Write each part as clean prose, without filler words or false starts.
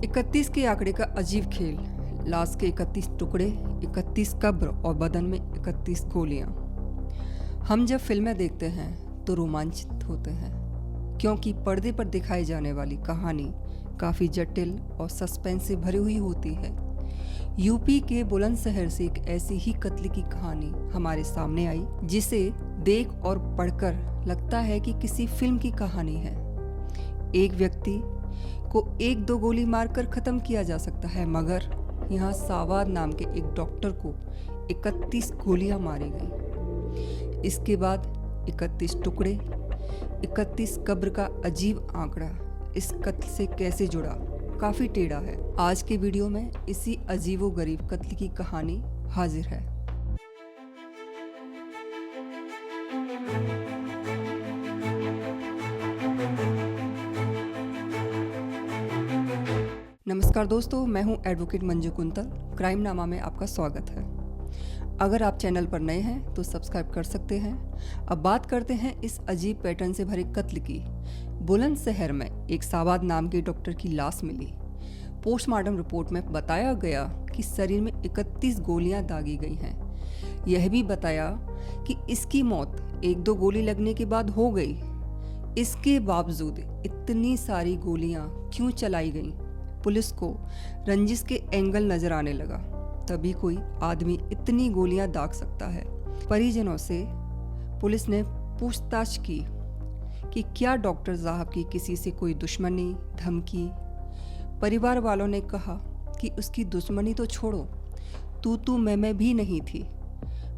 31 के आंकड़े का अजीब खेल, लाश के 31 टुकड़े, 31 कब्र और बदन में 31 गोलियां। हम जब फिल्में देखते हैं तो रोमांचित होते हैं क्योंकि पर्दे पर दिखाई जाने वाली कहानी काफ़ी जटिल और सस्पेंस से भरी हुई होती है। यूपी के बुलंदशहर से एक ऐसी ही कत्ल की कहानी हमारे सामने आई जिसे देख और पढ़कर लगता है कि किसी फिल्म की कहानी है। एक व्यक्ति को 1-2 गोली मारकर ख़त्म किया जा सकता है, मगर यहाँ सावाद नाम के एक डॉक्टर को 31 गोलियां मारी गई। इसके बाद 31 टुकड़े, 31 कब्र का अजीब आंकड़ा इस कत्ल से कैसे जुड़ा, काफ़ी टेढ़ा है। आज के वीडियो में इसी अजीबोगरीब कत्ल की कहानी हाजिर है। नमस्कार दोस्तों, मैं हूं एडवोकेट मंजू कुंतल। क्राइम नामा में आपका स्वागत है। अगर आप चैनल पर नए हैं तो सब्सक्राइब कर सकते हैं। अब बात करते हैं इस अजीब पैटर्न से भरे कत्ल की। बुलंदशहर में एक सावाद नाम के डॉक्टर की लाश मिली। पोस्टमार्टम रिपोर्ट में बताया गया कि शरीर में 31 गोलियां दागी गई हैं। यह भी बताया कि इसकी मौत 1-2 गोली लगने के बाद हो गई। इसके बावजूद इतनी सारी गोलियां क्यों चलाई गईं? पुलिस को रंजिश के एंगल नजर आने लगा। तभी कोई आदमी इतनी गोलियां दाग सकता है। परिजनों से पुलिस ने पूछताछ की कि क्या डॉक्टर साहब की किसी से कोई दुश्मनी, धमकी। परिवार वालों ने कहा कि उसकी दुश्मनी तो छोड़ो, तू मैं भी नहीं थी।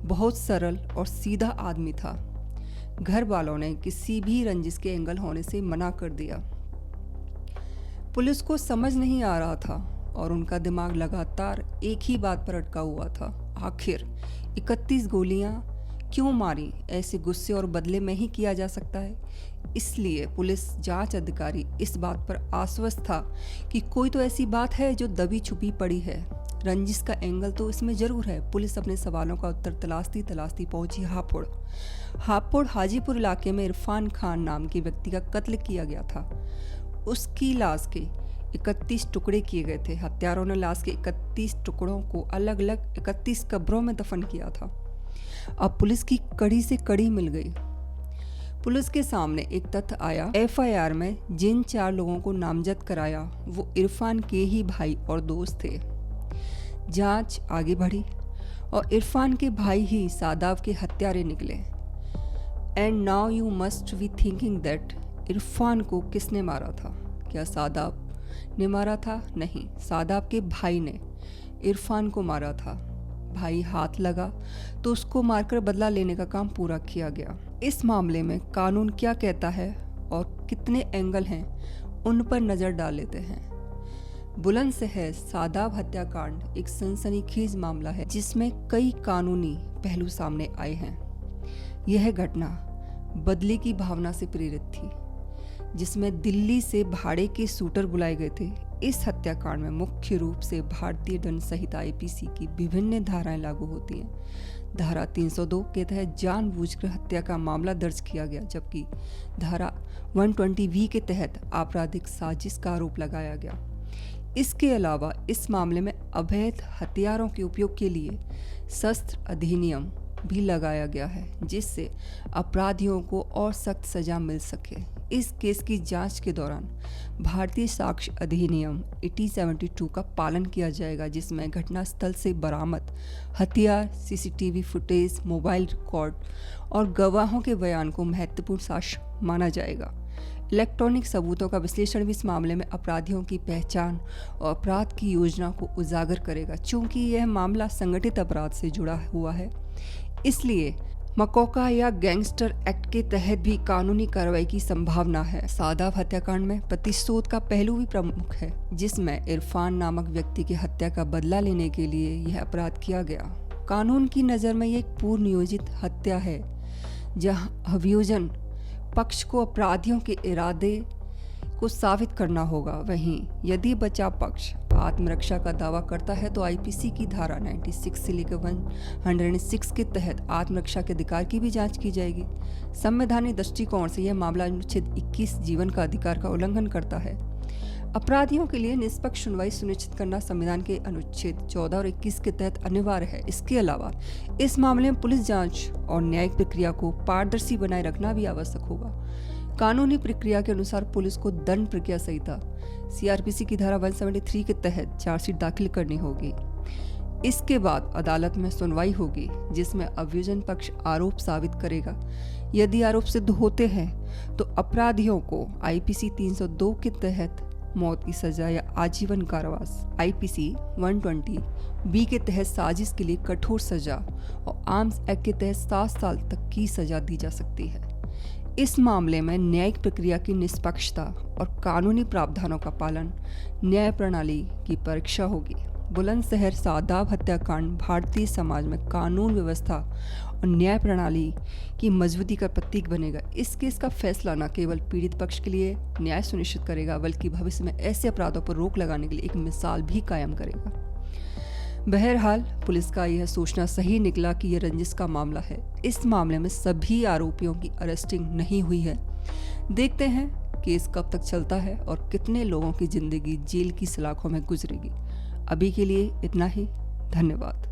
बहुत सरल और सीधा आदमी था। घर वालों ने किसी भी रंजिश के एंगल होने से मना कर दिया। पुलिस को समझ नहीं आ रहा था और उनका दिमाग लगातार एक ही बात पर अटका हुआ था। आखिर 31 गोलियां क्यों मारी? ऐसे गुस्से और बदले में ही किया जा सकता है। इसलिए पुलिस जांच अधिकारी इस बात पर आश्वस्त था कि कोई तो ऐसी बात है जो दबी छुपी पड़ी है। रंजिश का एंगल तो इसमें जरूर है। पुलिस अपने सवालों का उत्तर तलाशती तलाशती पहुंची हापुड़ हाजीपुर इलाके में इरफान खान नाम के व्यक्ति का कत्ल किया गया था। उसकी लाश के 31 टुकड़े किए गए थे। हत्यारों ने लाश के 31 टुकड़ों को अलग अलग 31 कब्रों में दफन किया था। अब पुलिस की कड़ी से कड़ी मिल गई। पुलिस के सामने एक तथ्य आया। एफआईआर में जिन 4 लोगों को नामजद कराया वो इरफान के ही भाई और दोस्त थे। जांच आगे बढ़ी और इरफान के भाई ही सादाब के हत्यारे निकले। And now you must be thinking that Irfan को किसने मारा था? क्या सादाब ने मारा था? नहीं, सादाब के भाई ने इरफान को मारा था। भाई हाथ लगा तो उसको मारकर बदला लेने का काम पूरा किया गया। इस मामले में कानून क्या कहता है और कितने एंगल हैं, उन पर नज़र डाल लेते हैं। बुलंदशहर सादाब हत्याकांड एक सनसनीखेज मामला है जिसमें कई कानूनी पहलू सामने आए हैं। यह घटना बदले की भावना से प्रेरित थी, जिसमें दिल्ली से भाड़े के शूटर बुलाए गए थे। इस हत्याकांड में मुख्य रूप से भारतीय दंड संहिता आईपीसी की विभिन्न धाराएं लागू होती हैं। धारा 302 के तहत जानबूझकर हत्या का मामला दर्ज किया गया, जबकि धारा 120V के तहत आपराधिक साजिश का आरोप लगाया गया। इसके अलावा इस मामले में अवैध हथियारों के उपयोग के लिए शस्त्र अधिनियम भी लगाया गया है, जिससे अपराधियों को और सख्त सजा मिल सके। इस केस की जांच के दौरान भारतीय साक्ष्य अधिनियम 1872 का पालन किया जाएगा, जिसमें घटनास्थल से बरामद हथियार, सीसीटीवी फुटेज, मोबाइल रिकॉर्ड और गवाहों के बयान को महत्वपूर्ण साक्ष्य माना जाएगा। इलेक्ट्रॉनिक सबूतों का विश्लेषण भी इस मामले में अपराधियों की पहचान और अपराध की योजना को उजागर करेगा। चूंकि यह मामला संगठित अपराध से जुड़ा हुआ है, इसलिए मकोका या गैंगस्टर एक्ट के तहत भी कानूनी कार्रवाई की संभावना है। सादाब हत्याकांड में प्रतिशोध का पहलू भी प्रमुख है, जिसमें इरफान नामक व्यक्ति की हत्या का बदला लेने के लिए यह अपराध किया गया। कानून की नज़र में यह एक पूर्व नियोजित हत्या है, जहां अभियोजन पक्ष को अपराधियों के इरादे को साबित करना होगा। वहीं यदि बचाव पक्ष आत्मरक्षा का दावा करता है तो आईपीसी की धारा 96 से लेकर 106 के तहत आत्मरक्षा के अधिकार की भी जांच की जाएगी। संवैधानिक दृष्टिकोण से यह मामला अनुच्छेद 21 जीवन का अधिकार का उल्लंघन करता है। अपराधियों के लिए निष्पक्ष सुनवाई सुनिश्चित करना संविधान के अनुच्छेद 14 और 21 के तहत अनिवार्य है। इसके अलावा इस मामले में पुलिस जांच और न्यायिक प्रक्रिया को पारदर्शी बनाए रखना भी आवश्यक होगा। कानूनी प्रक्रिया के अनुसार पुलिस को दंड प्रक्रिया संहिता CRPC की धारा 173 के तहत चार्जशीट दाखिल करनी होगी। इसके बाद अदालत में सुनवाई होगी, जिसमें अभियोजन पक्ष आरोप साबित करेगा। यदि आरोप सिद्ध होते हैं तो अपराधियों को IPC 302 के तहत मौत की सजा या आजीवन कारावास, IPC 120B के तहत साजिश के लिए कठोर सजा और आर्म्स एक्ट के तहत 7 साल तक की सजा दी जा सकती है। इस मामले में न्यायिक प्रक्रिया की निष्पक्षता और कानूनी प्रावधानों का पालन न्याय प्रणाली की परीक्षा होगी। बुलंदशहर सादाब हत्याकांड भारतीय समाज में कानून व्यवस्था और न्याय प्रणाली की मजबूती का प्रतीक बनेगा। इस केस का फैसला न केवल पीड़ित पक्ष के लिए न्याय सुनिश्चित करेगा, बल्कि भविष्य में ऐसे अपराधों पर रोक लगाने के लिए एक मिसाल भी कायम करेगा। बहरहाल पुलिस का यह सोचना सही निकला कि यह रंजिश का मामला है। इस मामले में सभी आरोपियों की अरेस्टिंग नहीं हुई है। देखते हैं केस कब तक चलता है और कितने लोगों की जिंदगी जेल की सलाखों में गुजरेगी। अभी के लिए इतना ही। धन्यवाद।